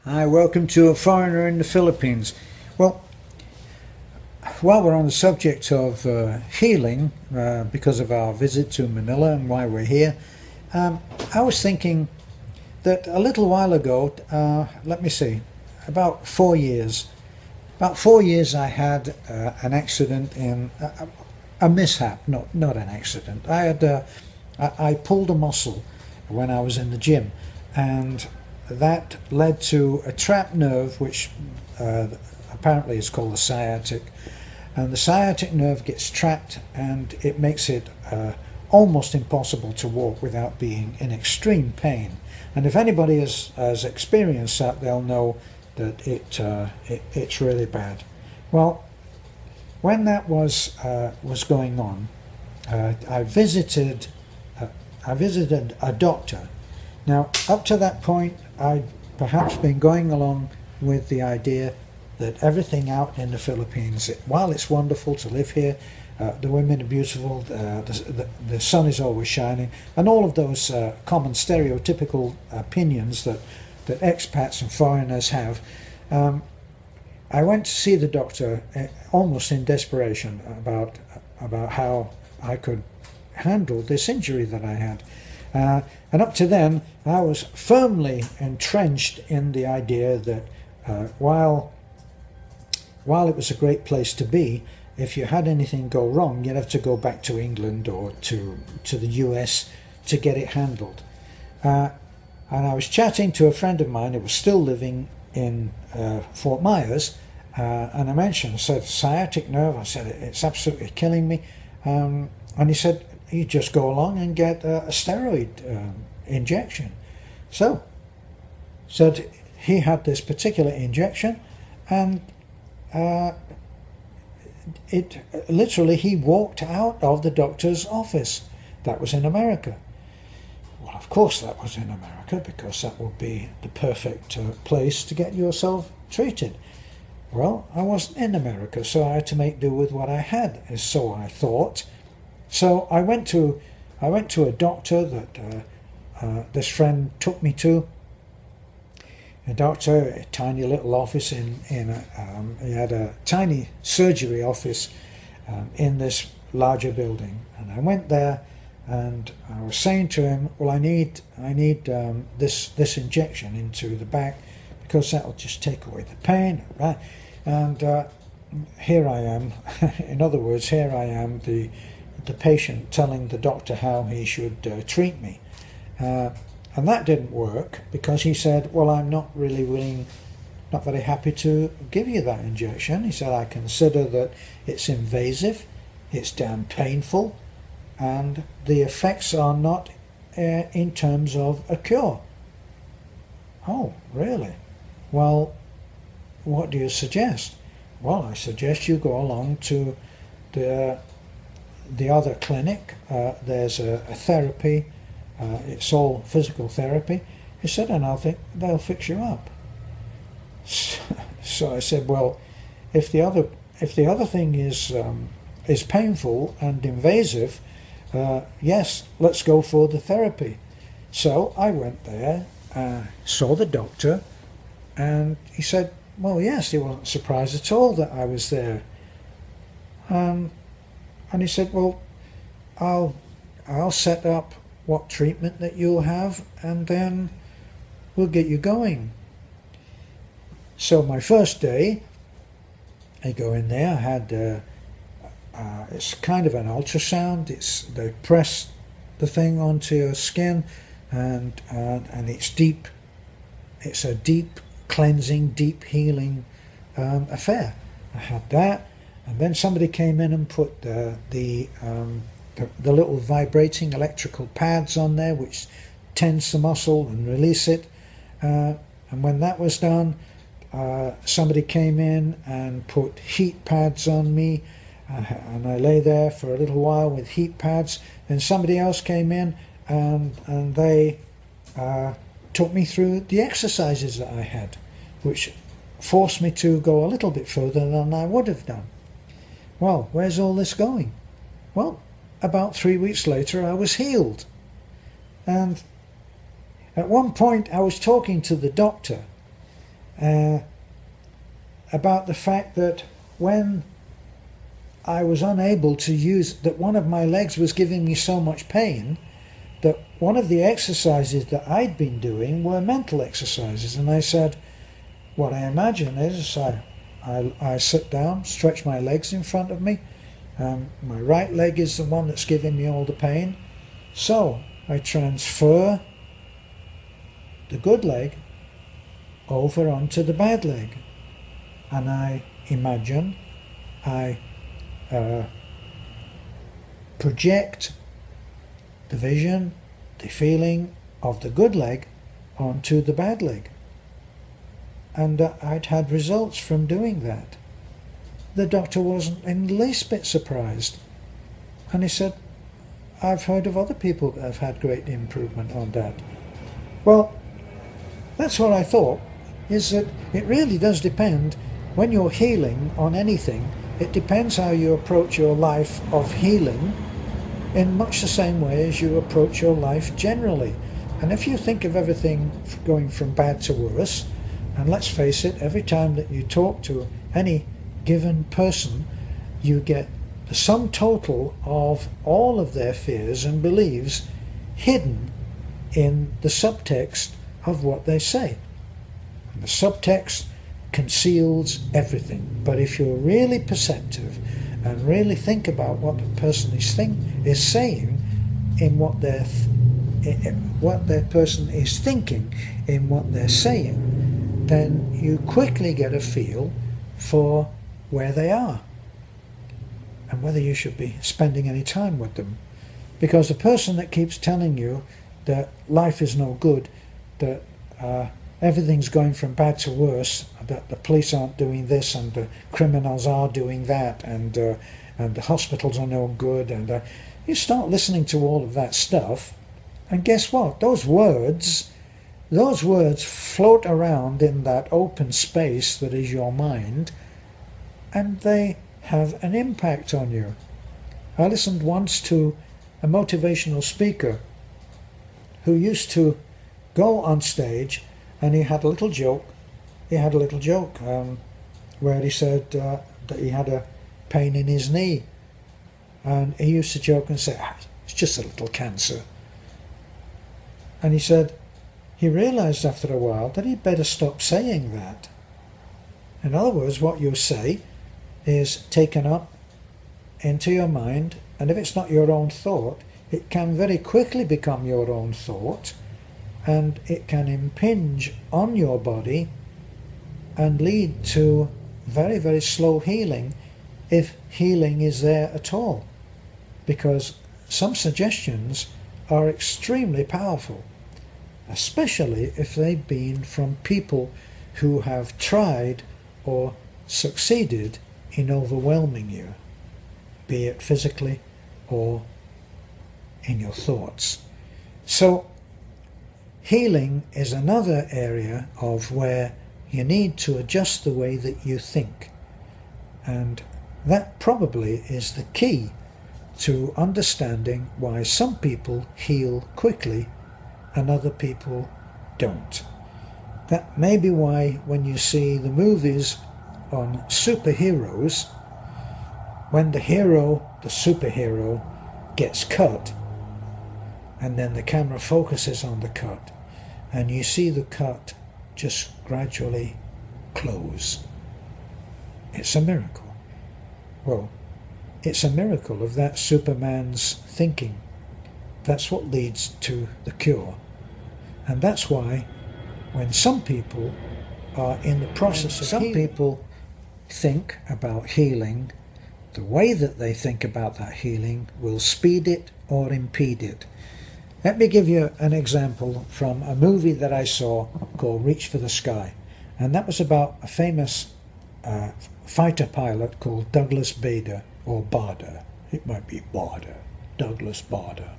Hi, welcome to A Foreigner in the Philippines. Well, while we're on the subject of healing, because of our visit to Manila and why we're here, I was thinking that a little while ago, let me see, about 4 years, I had an accident in a mishap, not an accident. I pulled a muscle when I was in the gym, and that led to a trapped nerve, which apparently is called the sciatic. And the sciatic nerve gets trapped, and it makes it almost impossible to walk without being in extreme pain. And if anybody has experienced that, they'll know that it's really bad. Well, when that was going on, I visited a doctor. Now, up to that point, I'd perhaps been going along with the idea that everything out in the Philippines, while it's wonderful to live here, the women are beautiful, the sun is always shining, and all of those common stereotypical opinions that expats and foreigners have, I went to see the doctor almost in desperation about how I could handle this injury that I had. And up to then, I was firmly entrenched in the idea that while it was a great place to be, if you had anything go wrong, you'd have to go back to England or to the US to get it handled. And I was chatting to a friend of mine who was still living in Fort Myers, and I said, sciatic nerve. I said, it's absolutely killing me. And he said, you just go along and get a steroid injection. So he had this particular injection, and it literally, he walked out of the doctor's office. That was in America. Well, of course that was in America, because that would be the perfect place to get yourself treated. Well, I wasn't in America, so I had to make do with what I had, so I thought. So I went to a doctor that this friend took me to. A doctor, a tiny little office he had a tiny surgery office in this larger building. And I went there, and I was saying to him, well, I need this injection into the back, because that'll just take away the pain. Right? And here I am. In other words, here I am, the patient telling the doctor how he should treat me. And that didn't work, because he said, well, I'm not very happy to give you that injection. He said, I consider that it's invasive, it's damn painful, and the effects are not in terms of a cure. Oh, really? Well, what do you suggest? Well, I suggest you go along to the other clinic. There's a therapy. It's all physical therapy. He said, and I think they'll fix you up. So I said, well, if the other thing is painful and invasive, yes, let's go for the therapy. So I went there, saw the doctor, and he said, well, yes, he wasn't surprised at all that I was there. And he said, well, I'll set up what treatment that you'll have, and then we'll get you going. So my first day, I go in there. I had it's kind of an ultrasound. They press the thing onto your skin, and it's deep. It's a deep cleansing, deep healing affair. I had that, and then somebody came in and put the little vibrating electrical pads on there, which tense the muscle and release it. And when that was done, somebody came in and put heat pads on me, and I lay there for a little while with heat pads. Then somebody else came in and they took me through the exercises that I had, which forced me to go a little bit further than I would have done. Well, where's all this going? Well, about 3 weeks later, I was healed. And at one point, I was talking to the doctor, about the fact that when I was unable to use, that one of my legs was giving me so much pain, that one of the exercises that I'd been doing were mental exercises. And I said, what I imagine is I sit down, stretch my legs in front of me. My right leg is the one that's giving me all the pain. So I transfer the good leg over onto the bad leg. And I imagine I project the vision, the feeling of the good leg onto the bad leg. And I'd had results from doing that. The doctor wasn't in the least bit surprised. And he said, I've heard of other people that have had great improvement on that. Well, that's what I thought, is that it really does depend, when you're healing on anything, it depends how you approach your life of healing in much the same way as you approach your life generally. And if you think of everything going from bad to worse, and let's face it, every time that you talk to any given person, you get the sum total of all of their fears and beliefs hidden in the subtext of what they say. And the subtext conceals everything. But if you're really perceptive and really think about what the person is saying in what their person is thinking in what they're saying, then you quickly get a feel for where they are and whether you should be spending any time with them. Because the person that keeps telling you that life is no good, that everything's going from bad to worse, that the police aren't doing this and the criminals are doing that, and the hospitals are no good, and you start listening to all of that stuff, and guess what? Those words float around in that open space that is your mind, and they have an impact on you. I listened once to a motivational speaker who used to go on stage, and he had a little joke. Where he said that he had a pain in his knee, and he used to joke and say, it's just a little cancer. And he said he realized after a while that he'd better stop saying that. In other words, what you say is taken up into your mind, and if it's not your own thought, it can very quickly become your own thought, and it can impinge on your body and lead to very, very slow healing, if healing is there at all. Because some suggestions are extremely powerful, especially if they've been from people who have tried or succeeded in overwhelming you, be it physically or in your thoughts. So healing is another area of where you need to adjust the way that you think, and that probably is the key to understanding why some people heal quickly and other people don't. That may be why when you see the movies on superheroes, when the superhero gets cut, and then the camera focuses on the cut, and you see the cut just gradually close. It's a miracle. Well, it's a miracle of that Superman's thinking. That's what leads to the cure. And that's why when some people are in the process of healing, some people think about healing, the way that they think about that healing will speed it or impede it. Let me give you an example from a movie that I saw called Reach for the Sky. And that was about a famous fighter pilot called Douglas Bader, or Bader. It might be Bader, Douglas Bader,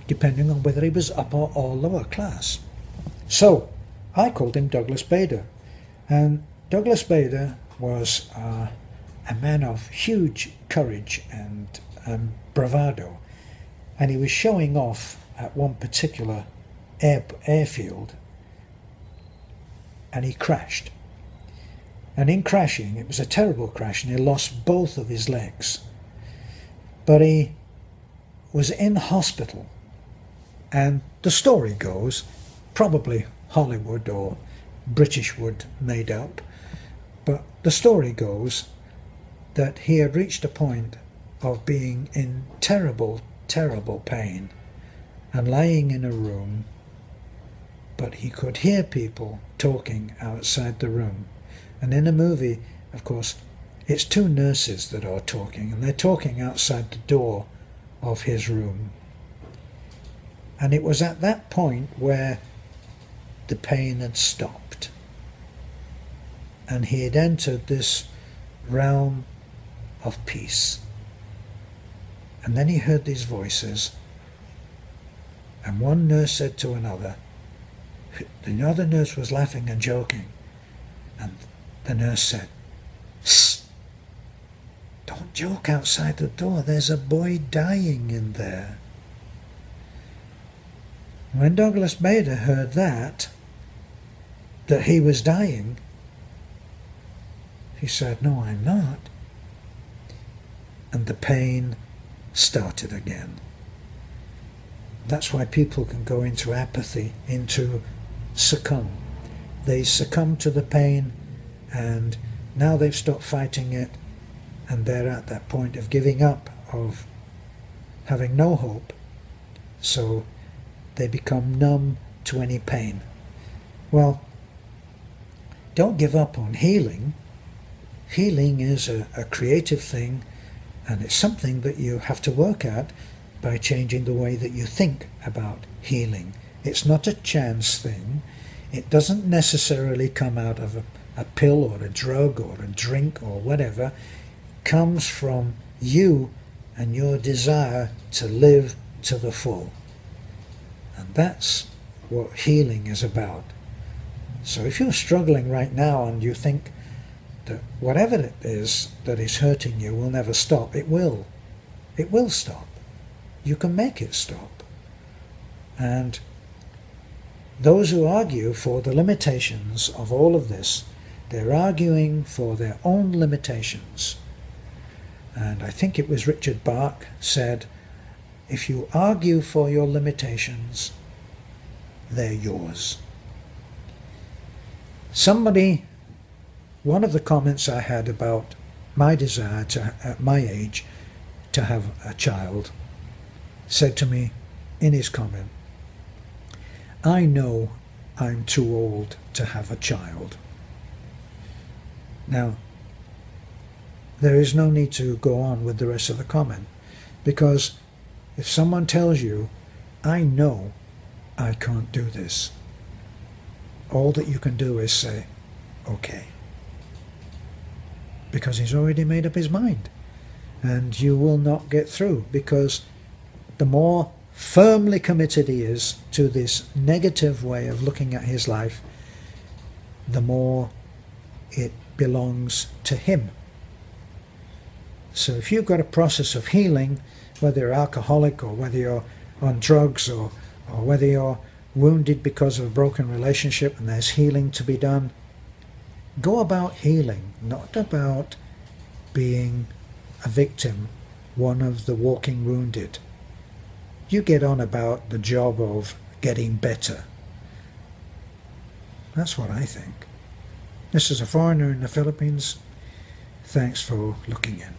depending on whether he was upper or lower class. So I called him Douglas Bader. And Douglas Bader was a man of huge courage and bravado. And he was showing off at one particular airfield, and he crashed. And in crashing, it was a terrible crash, and he lost both of his legs. But he was in hospital, and the story goes, probably Hollywood or Britishwood made up, but the story goes that he had reached a point of being in terrible, terrible pain and lying in a room, but he could hear people talking outside the room. And in a movie, of course, it's two nurses that are talking, and they're talking outside the door of his room. And it was at that point where the pain had stopped, and he had entered this realm of peace. And then he heard these voices, and one nurse said to another, the other nurse was laughing and joking, and the nurse said, "Shh, don't joke outside the door, there's a boy dying in there." When Douglas Bader heard that he was dying, he said, "No, I'm not." And the pain started again. That's why people can go into apathy, into succumb. They succumb to the pain, and now they've stopped fighting it, and they're at that point of giving up, of having no hope. So they become numb to any pain. Well, don't give up on healing. Healing is a creative thing, and it's something that you have to work at by changing the way that you think about healing. It's not a chance thing. It doesn't necessarily come out of a pill or a drug or a drink or whatever. It comes from you and your desire to live to the full. And that's what healing is about. So if you're struggling right now and you think that whatever it is that is hurting you will never stop, it will. It will stop. You can make it stop. And those who argue for the limitations of all of this, they're arguing for their own limitations. And I think it was Richard Bach said, if you argue for your limitations, they're yours. One of the comments I had about my desire to, at my age, to have a child, said to me in his comment, "I know I'm too old to have a child." Now, there is no need to go on with the rest of the comment, because if someone tells you, "I know I can't do this," all that you can do is say, "Okay." Because he's already made up his mind. And you will not get through, because the more firmly committed he is to this negative way of looking at his life, the more it belongs to him. So if you've got a process of healing, whether you're alcoholic or whether you're on drugs or whether you're wounded because of a broken relationship and there's healing to be done, go about healing, not about being a victim, one of the walking wounded. You get on about the job of getting better. That's what I think. This is a foreigner in the Philippines. Thanks for looking in.